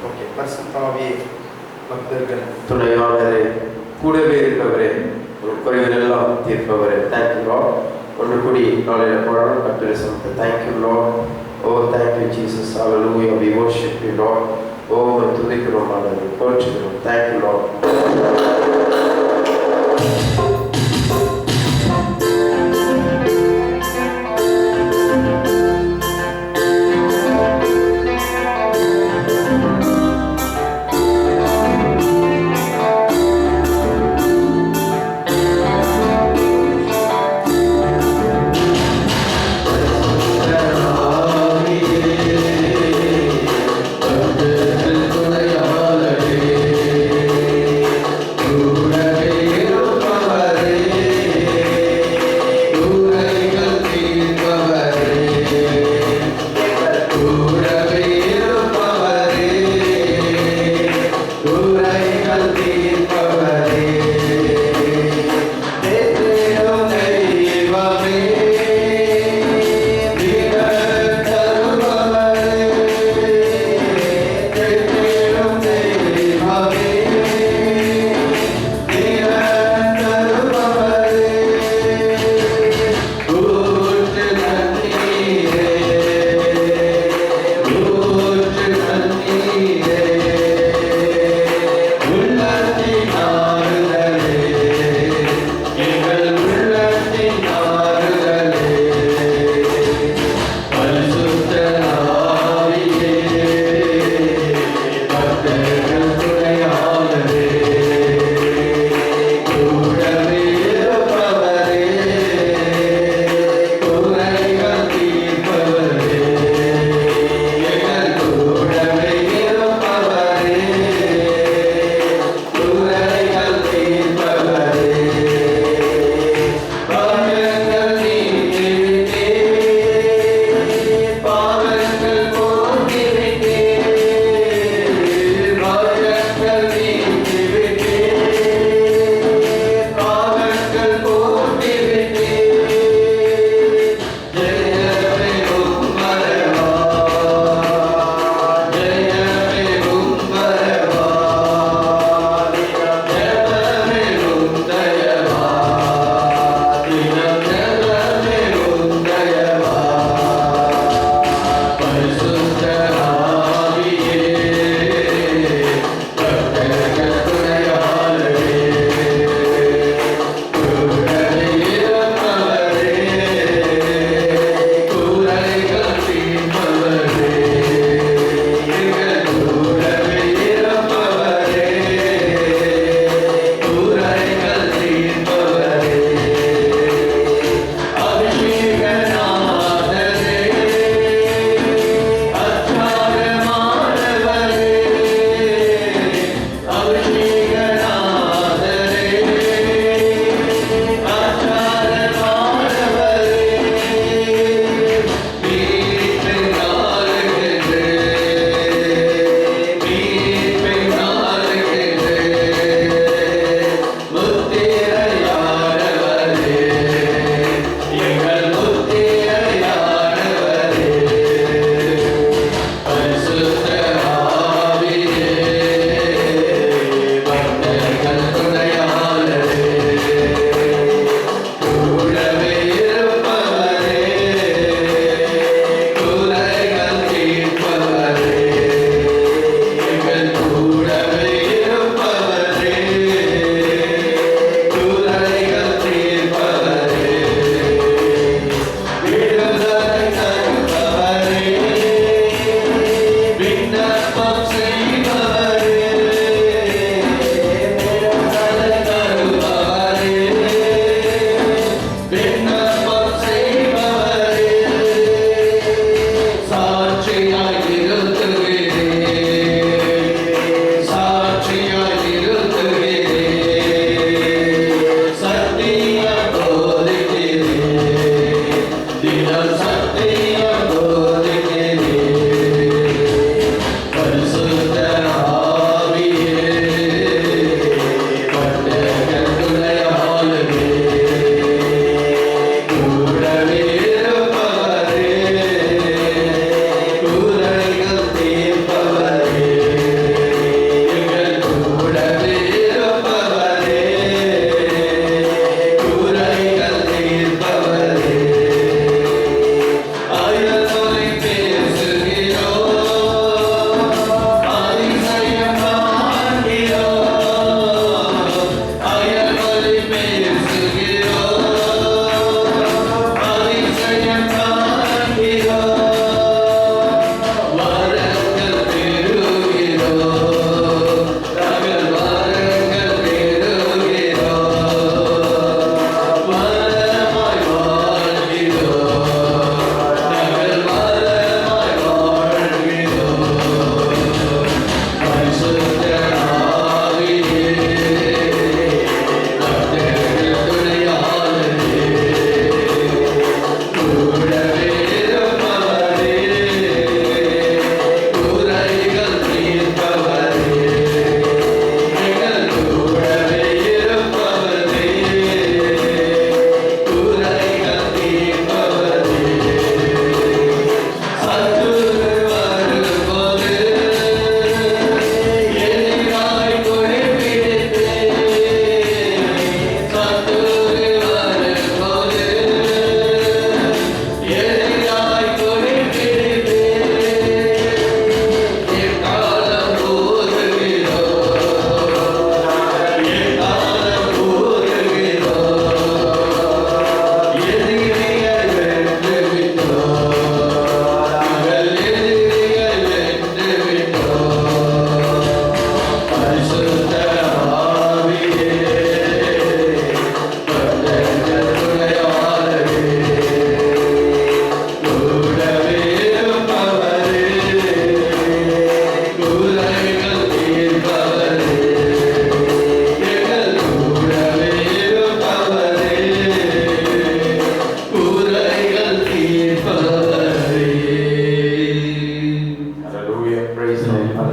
Okay. பரிசுத்தாவே பக்தர்கள் துணையாளரே, கூடவே இருக்கவரே, ஒரு குறைகள் எல்லாம் தீர்ப்பவரே, தேங்க்யூ லார்ட். ஒன்று கூடி நாளையில் போராடும் கர்த்தரை சமத்தை. Thank you Lord. O thank you Jesus. Hallelujah. we worship you Lord. ஓ துதிக்கிறோம், ஆண்டவரே, போற்றுகிறோம். Thank you Lord. Oh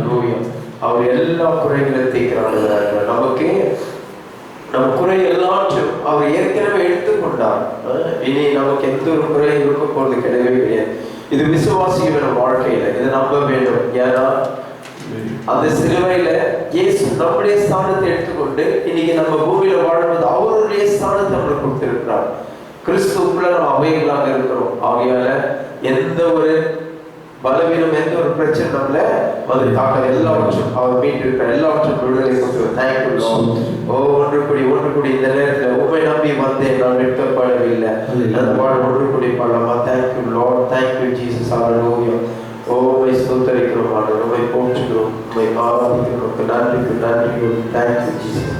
ஹalleluya. அவர் எல்லா குறைகளையும் தீர்க்கிறார். நமக்கு நம் குறை எல்லாற்றும் அவர் ஏற்கனவே எடுத்துக்கொண்டார். இனி நமக்கு எந்த ஒரு குறை இருக்க போறது கிடையவே கிடையாது. இது விசுவாசியோட வாழ்க்கையில இதை நம்ப வேண்டும். ஏன்னா அந்த சிலுவையில இயேசு நம்முடைய ஸ்தானத்தை எடுத்துக்கொண்டு இன்னைக்கு நம்ம பூமியில வாழும்போது அவருடைய ஸ்தானத்தை நம்மளுக்கு கொடுத்திருக்கிறார். கிறிஸ்துவுக்குள்ள நம்ம அவைகளாக இருக்கிறோம். ஆகையால எந்த ஒரு பலவீனம், எந்த ஒரு பிரச்சனை நம்மள வந்து தாக்க எல்லாவற்றும் அவர் மீட்டிருக்கிற எல்லாவற்றும் விடுதலை கொண்டு தேங்க்யூ. ஒன்று கூடி இந்த நேரத்துல உண்மை நம்பி வந்தேன், நான் வெட்கப்படவில்லை. அந்த பாடல் ஒன்று கூடி பாடலாமா? தேங்க்யூ லார்ட், தேங்க்யூ ஜீசஸ், ஹalleluya. உம்மை ஸ்தோத்திரிக்கிறோம் ஆண்டவரே, உம்மை போற்றுகிறோம், உம்மை ஆராதிக்கிறோம். நன்றி. Thank you Jesus.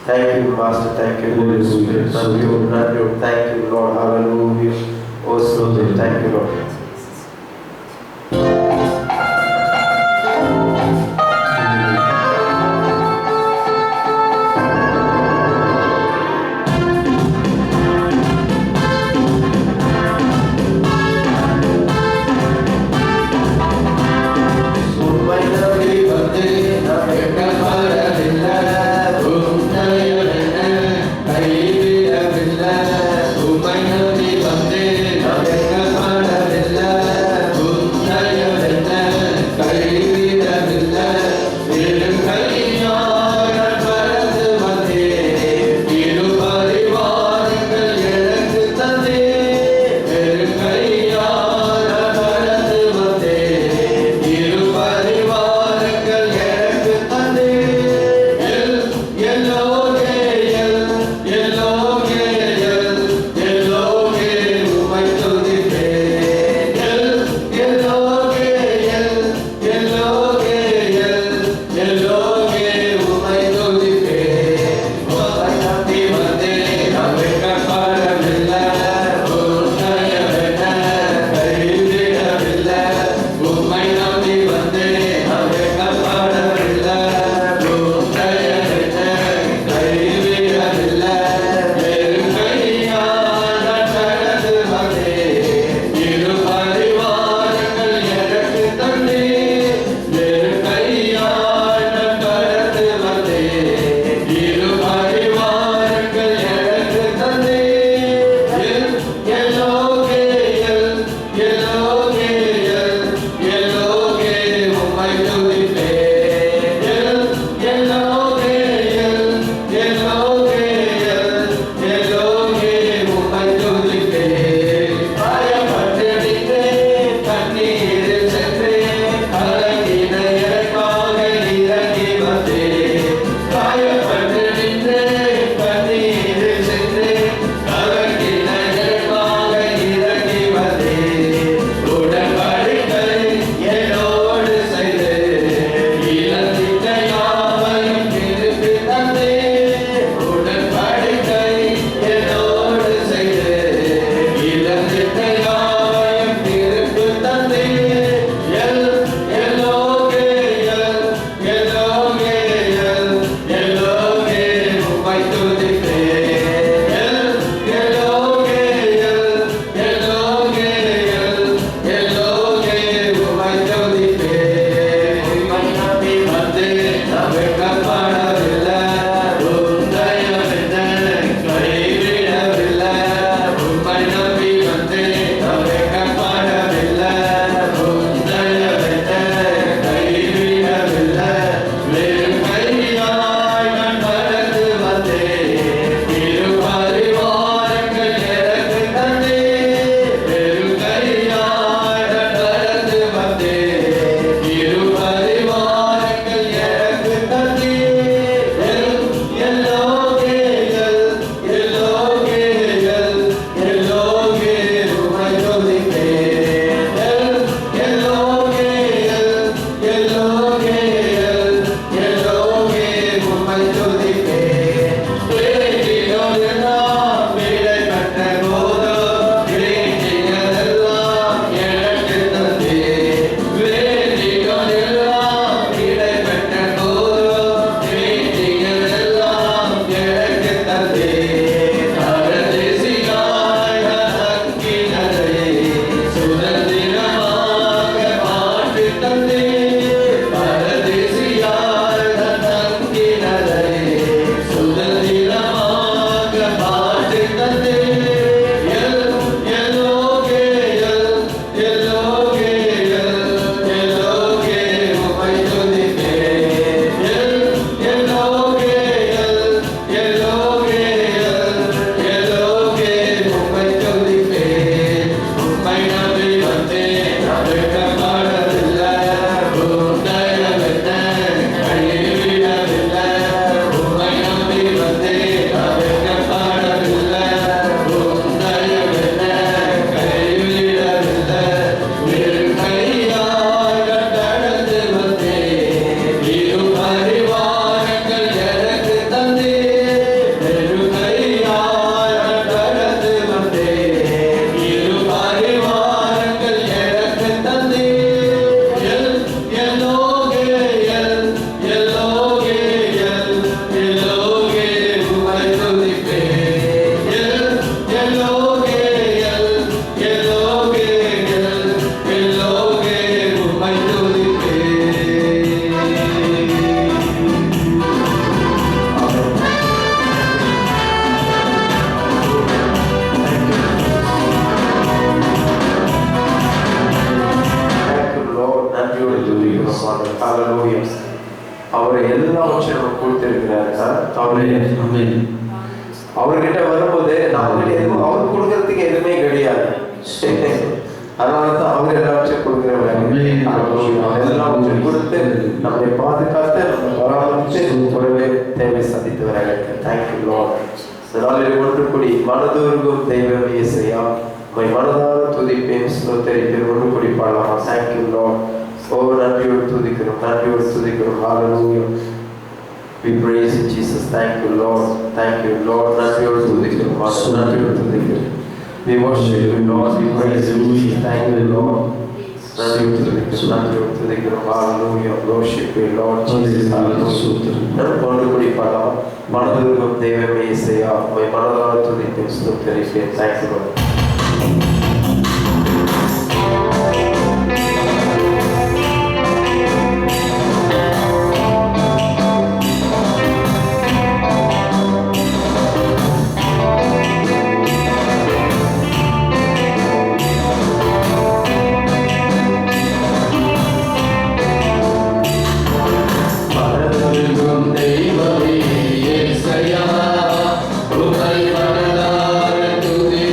Thank you master, thank you holy spirit. நன்றி. தேங்க்யூ லார்ட், ஹalleluya. ஓ ஸ்தோத்திரம். Thank you lord. உம்மை நம்பி வந்தேன், நான் வெட்கப்படவில்லை. அவர் எல்லாவற்றையும் நமக்கு கொடுத்திருக்கிறார். அவர்கிட்ட வரும்போது நம்மகிட்ட எதுவும் அவர் கொடுக்கறதுக்கு எதுவுமே கிடையாது. அதனாலதான் அவர் எல்லாவற்றையும் கொடுக்கிறவர். எல்லாவற்றையும் கொடுத்து நம்மை பாதுகாத்து நம்ம பராமரித்து கூடவே தேவை சந்தித்து வர தேங்க்யூ லார்ட். நாளில் ஒன்று கூடி மனதுருகும் தெய்வம் இயேசையா உம்மை மனதார துதிப்பேன் ஸ்தோத்திரிப்பேன். ஒன்று கூடி பாடலாமா? Thank you Lord. ஓ நன்றியோடு துதிக்கிறோம், நன்றியோடு துதிக்கிறோம். ஹல்லேலூயா. We praise you, Jesus. Thank you, Lord. Thank you, Lord. நன்றியோடு துதிக்கிறோம், நன்றியோடு துதிக்கிறோம். We worship you, Lord. We praise you. Thank you, Lord. நன்றியோடு துதிக்கிறோம், நன்றியோடு துதிக்கிறோம். Hallelujah. Worship you, Lord Jesus. Hallelujah. நம்ம ஒன்று கூடி பாடலாம். மனதுருகும் தெய்வமே இயேசையா உம்மை மனதார துதிப்பேன் ஸ்தோத்திரிப்பேன். Thank you, Lord. Saya, bukan pada lar, tu di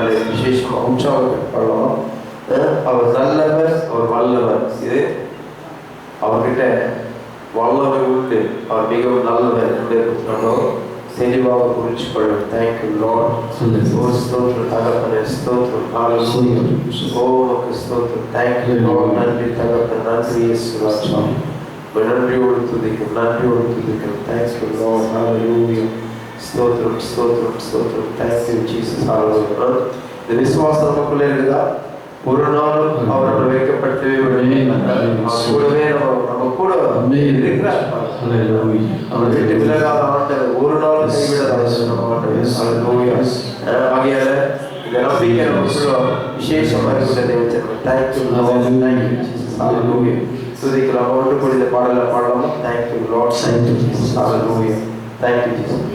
பாடலை விசேஷமாக உற்சாகத்தை பாடலாம். அவர் நல்லவர், அவர் வல்லவர். இது அவர்கிட்ட வல்லவர் உண்டு, அவர் மிகவும் நல்லவர் என்று நம்ம தெளிவாக புரிஞ்சு கொள்ளும். Thank you lord. ஸ்தோத்திரம் தகப்பனே, ஸ்தோத்திரம். ஹல்லேலூயா. உமக்கு ஸ்தோத்திரம். Thank you lord. நன்றி தகப்பனே, நன்றி இயேசு ராஜா. நன்றியோடு துதிக்கும், நன்றியோடு துதிக்கும். Thank you lord. ஹல்லேலூயா. ஸ்தோத்திரம், ஸ்தோத்திரம், ஸ்தோத்திரம். Thank you Jesus. ஹல்லேலூயா. இந்த விசுவாசம் நமக்குள்ளே இருக்குதா? ஒரு நாளும் அவர்கள் வைக்கப்பட்டவே கூடவே நம்ம கூட இருக்கிறார். அவர் விட்டு விலகாத ஆண்டவர், ஒரு நாளும் கைவிடாத ஆண்டவர். ஆகையால இந்த நம்பிக்கை நமக்குள்ள விசேஷமாக இருக்கிறதை வச்சிருக்கோம். Thank you lord. Thank you Jesus. Hallelujah. துதிக்கலாம். ஒன்று கூடி இந்த பாடலை பாடலாமா? Thank you lord. Thank you Jesus. Hallelujah. Thank you Jesus.